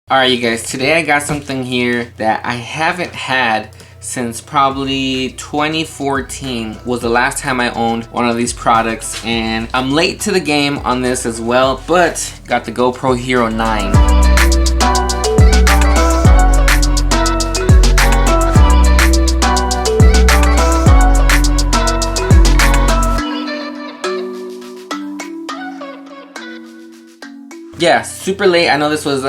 Alright you guys, today I got something here that I haven't had since probably 2014 was the last time I owned one of these products, and I'm late to the game on this as well, but got the GoPro Hero 9. Yeah, super late. I know this was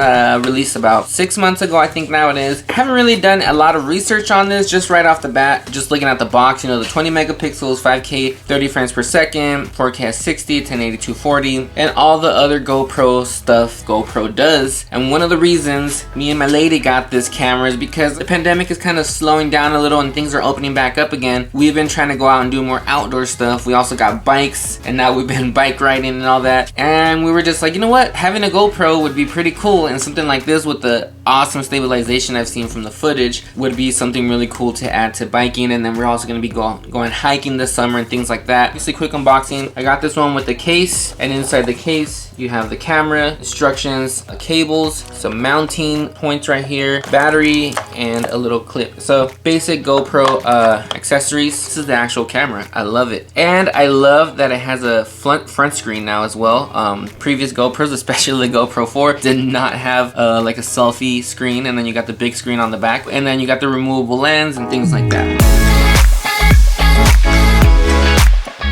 released about 6 months ago, I think now it is. I haven't really done a lot of research on this just right off the bat. Just looking at the box, you know, the 20 megapixels, 5K, 30 frames per second, 4K at 60, 1080, 240, and all the other GoPro stuff GoPro does. And one of the reasons me and my lady got this camera is because the pandemic is kind of slowing down a little and things are opening back up again. We've been trying to go out and do more outdoor stuff. We also got bikes, and now we've been bike riding and all that. And we were just like, you know what? Having a GoPro would be pretty cool, and something like this with the awesome stabilization I've seen from the footage would be something really cool to add to biking. And then we're also going to be going hiking this summer and things like that. Just a quick unboxing. I got this one with the case, and inside the case you have the camera, instructions, cables, some mounting points right here, battery, and a little clip. So basic GoPro accessories. This is the actual camera. I love it, and I love that it has a front screen now as well. Previous GoPros, especially the GoPro 4, did not have like a selfie screen, and then you got the big screen on the back, and then you got the removable lens and things like that.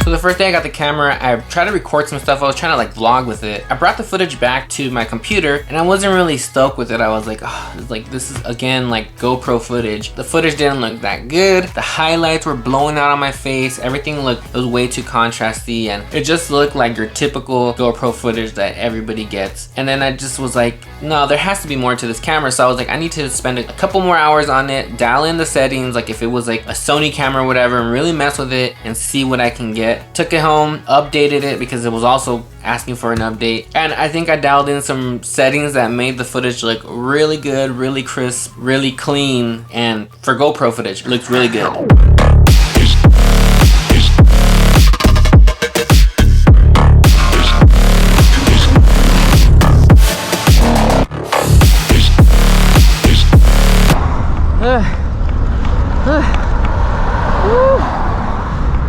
So the first day I got the camera, I tried to record some stuff. I was trying to like vlog with it. I brought the footage back to my computer, and I wasn't really stoked with it. I was like, oh, this is again like GoPro footage. The footage didn't look that good. The highlights were blowing out on my face. Everything was way too contrasty, and it just looked like your typical GoPro footage that everybody gets. And then I just was like, no, there has to be more to this camera. So I was like, I need to spend a couple more hours on it, dial in the settings, like if it was like a Sony camera or whatever, and really mess with it and see what I can get. Took it home, updated it because it was also asking for an update, and I think I dialed in some settings that made the footage look really good, really crisp, really clean, and for GoPro footage, it looks really good.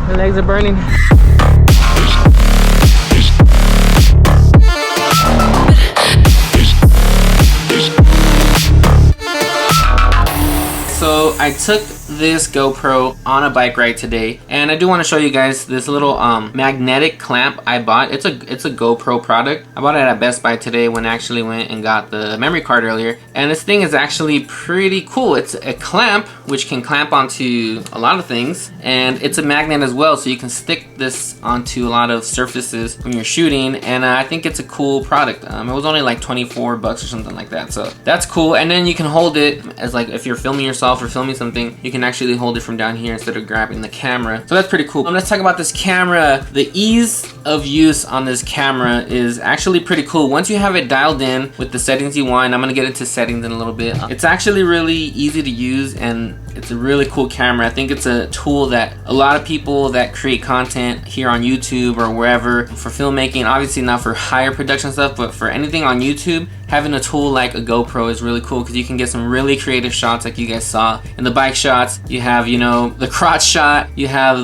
My legs are burning. So I took this GoPro on a bike ride today, and I do want to show you guys this little magnetic clamp I bought. It's a GoPro product. I bought it at Best Buy today when I actually went and got the memory card earlier, and this thing is actually pretty cool. It's a clamp which can clamp onto a lot of things, and it's a magnet as well, so you can stick this onto a lot of surfaces when you're shooting, and I think it's a cool product. It was only like 24 bucks or something like that, so that's cool. And then you can hold it as like if you're filming yourself or filming something, you can actually hold it from down here instead of grabbing the camera. So that's pretty cool. Let's talk about this camera. The ease of use on this camera is actually pretty cool. Once you have it dialed in with the settings you want, and I'm gonna get into settings in a little bit, it's actually really easy to use, and it's a really cool camera. I think it's a tool that a lot of people that create content here on YouTube or wherever for filmmaking, obviously not for higher production stuff, but for anything on YouTube, having a tool like a GoPro is really cool because you can get some really creative shots like you guys saw in the bike shots. You have, you know, the crotch shot, you have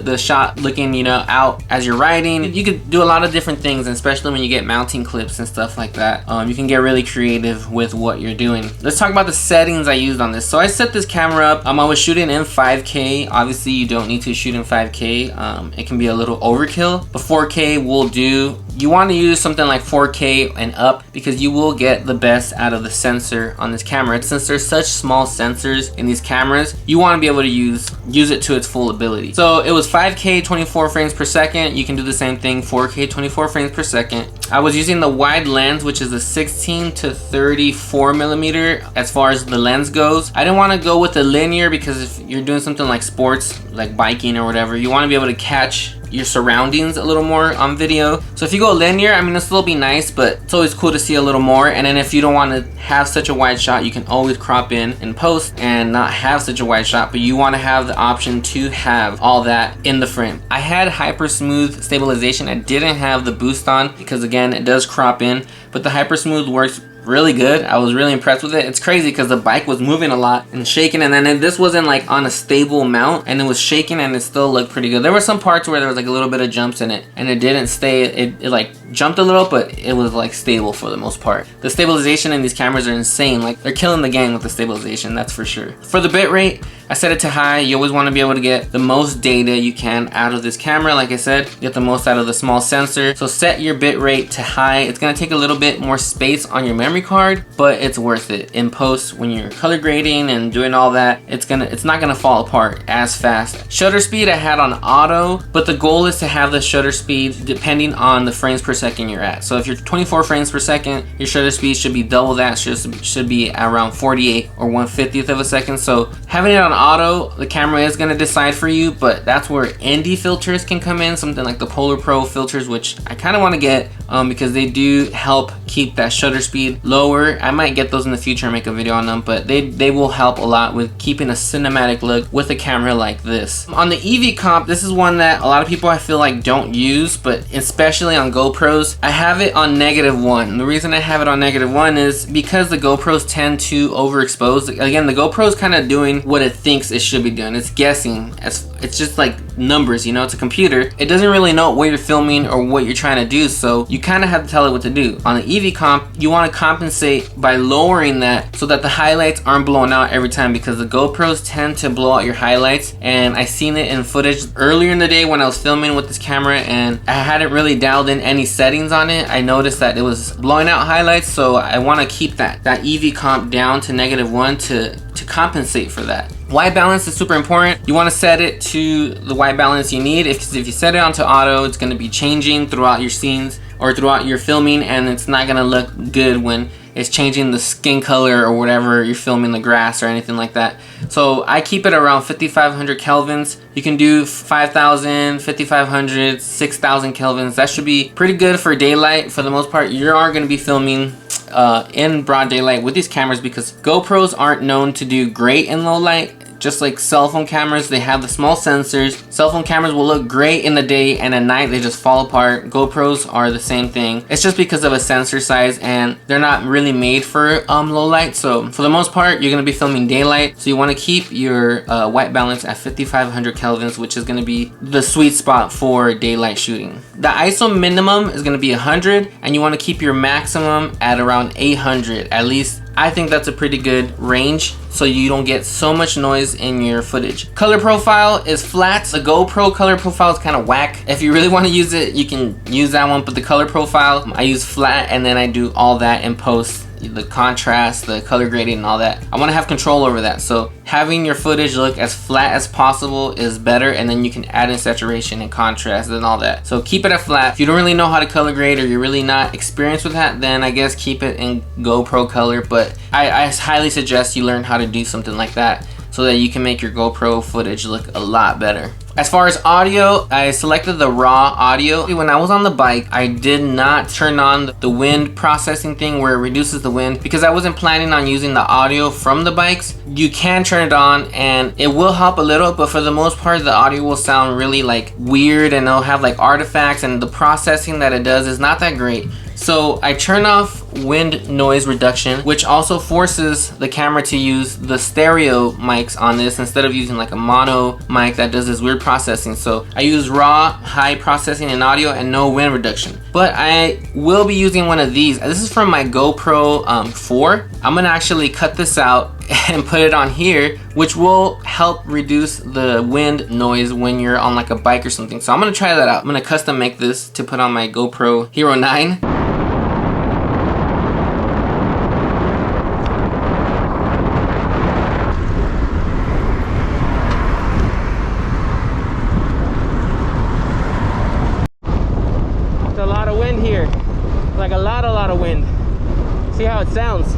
the shot looking, you know, out as you're riding. You could do a lot of different things, and especially when you get mounting clips and stuff like that. You can get really creative with what you're doing. Let's talk about the settings I used on this. So I set this camera up. I was shooting in 5K. Obviously you don't need to shoot in 5K. It can be a little overkill, but 4K will do. You want to use something like 4K and up because you will get the best out of the sensor on this camera. Since there's such small sensors in these cameras, you want to be able to use it to its full ability. So it was 5K 24 frames per second. You can do the same thing, 4K 24 frames per second. I was using the wide lens, which is a 16 to 34 millimeter as far as the lens goes. I didn't want to go with the linear because if you're doing something like sports, like biking or whatever, you want to be able to catch your surroundings a little more on video. So if you go linear, I mean, it'll still be nice, but it's always cool to see a little more. And then if you don't want to have such a wide shot, you can always crop in post and not have such a wide shot, but you want to have the option to have all that in the frame. I had hyper smooth stabilization. I didn't have the boost on because again, it does crop in, but the hyper smooth works really good. I was really impressed with it. It's crazy because the bike was moving a lot and shaking, and then this wasn't like on a stable mount, and it was shaking, and it still looked pretty good. There were some parts where there was like a little bit of jumps in it, and it didn't stay. It like jumped a little, but it was like stable for the most part. The stabilization in these cameras are insane. Like, they're killing the game with the stabilization, that's for sure. For the bitrate, I set it to high. You always want to be able to get the most data you can out of this camera. Like I said, get the most out of the small sensor. So set your bitrate to high. It's gonna take a little bit more space on your memory card, but it's worth it. In post, when you're color grading and doing all that, it's not gonna fall apart as fast. Shutter speed I had on auto, but the goal is to have the shutter speed depending on the frames per second you're at. So if you're 24 frames per second, your shutter speed should be double that. Should be around 48 or 1/50th of a second. So having it on auto, the camera is going to decide for you, but that's where ND filters can come in, something like the Polar Pro filters, which I kind of want to get because they do help keep that shutter speed lower. I might get those in the future and make a video on them, but they will help a lot with keeping a cinematic look with a camera like this. On the EV Comp, this is one that a lot of people I feel like don't use, but especially on GoPros, I have it on -1. The reason I have it on -1 is because the GoPros tend to overexpose. Again, the GoPro's kind of doing what it thinks it should be doing. It's guessing. It's just like numbers, you know, it's a computer. It doesn't really know what you're filming or what you're trying to do, so you kind of have to tell it what to do. On the EV Comp, you want to compensate by lowering that so that the highlights aren't blown out every time, because the GoPros tend to blow out your highlights, and I seen it in footage earlier in the day when I was filming with this camera and I hadn't really dialed in any settings on it. I noticed that it was blowing out highlights, so I want to keep that EV Comp down to -1 to compensate for that. White balance is super important. You want to set it to the white balance you need. If you set it onto auto, it's going to be changing throughout your scenes or throughout your filming, and it's not going to look good when it's changing the skin color or whatever you're filming, the grass or anything like that. So I keep it around 5500 kelvins. You can do 5000, 5500, 6000 kelvins. That should be pretty good for daylight. For the most part, you are going to be filming in broad daylight with these cameras, because GoPros aren't known to do great in low light. Just like cell phone cameras, they have the small sensors. Cell phone cameras will look great in the day, and at night they just fall apart. GoPros are the same thing. It's just because of a sensor size, and they're not really made for low light. So for the most part, you're gonna be filming daylight. So you wanna keep your white balance at 5500 kelvins, which is gonna be the sweet spot for daylight shooting. The ISO minimum is gonna be 100, and you wanna keep your maximum at around 800, at least. I think that's a pretty good range, so you don't get so much noise in your footage. Color profile is flat. The GoPro color profile is kind of whack. If you really want to use it, you can use that one, but the color profile, I use flat, and then I do all that in post. The contrast, the color grading, and all that. I want to have control over that, so having your footage look as flat as possible is better, and then you can add in saturation and contrast and all that. So keep it at flat. If you don't really know how to color grade, or you're really not experienced with that, then I guess keep it in GoPro color, but I highly suggest you learn how to do something like that so that you can make your GoPro footage look a lot better. As far as audio, I selected the raw audio. When I was on the bike, I did not turn on the wind processing thing where it reduces the wind, because I wasn't planning on using the audio from the bikes. You can turn it on and it will help a little, but for the most part, the audio will sound really like weird, and it'll have like artifacts, and the processing that it does is not that great. So I turn off wind noise reduction, which also forces the camera to use the stereo mics on this instead of using like a mono mic that does this weird processing. So I use raw, high processing in audio and no wind reduction. But I will be using one of these. This is from my GoPro 4. I'm gonna actually cut this out and put it on here, which will help reduce the wind noise when you're on like a bike or something. So I'm gonna try that out. I'm gonna custom make this to put on my GoPro Hero 9. Here, like a lot of wind. See how it sounds.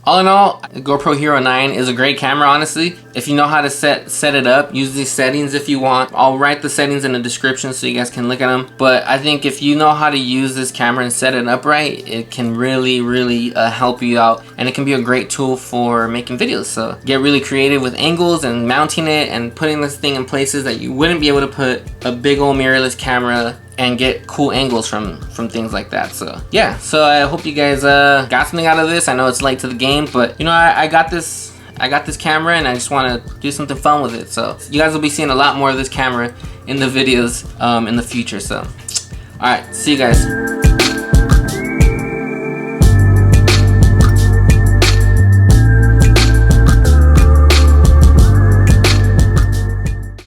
All in all, the GoPro Hero 9 is a great camera, honestly. If you know how to set it up, use these settings if you want. I'll write the settings in the description so you guys can look at them. But I think if you know how to use this camera and set it up right, it can really help you out. And it can be a great tool for making videos. So get really creative with angles and mounting it and putting this thing in places that you wouldn't be able to put a big old mirrorless camera and get cool angles from things like that. So yeah, so I hope you guys got something out of this. I know it's late to the game, but you know, I got this camera and I just want to do something fun with it. So you guys will be seeing a lot more of this camera in the videos in the future. So alright, see you guys.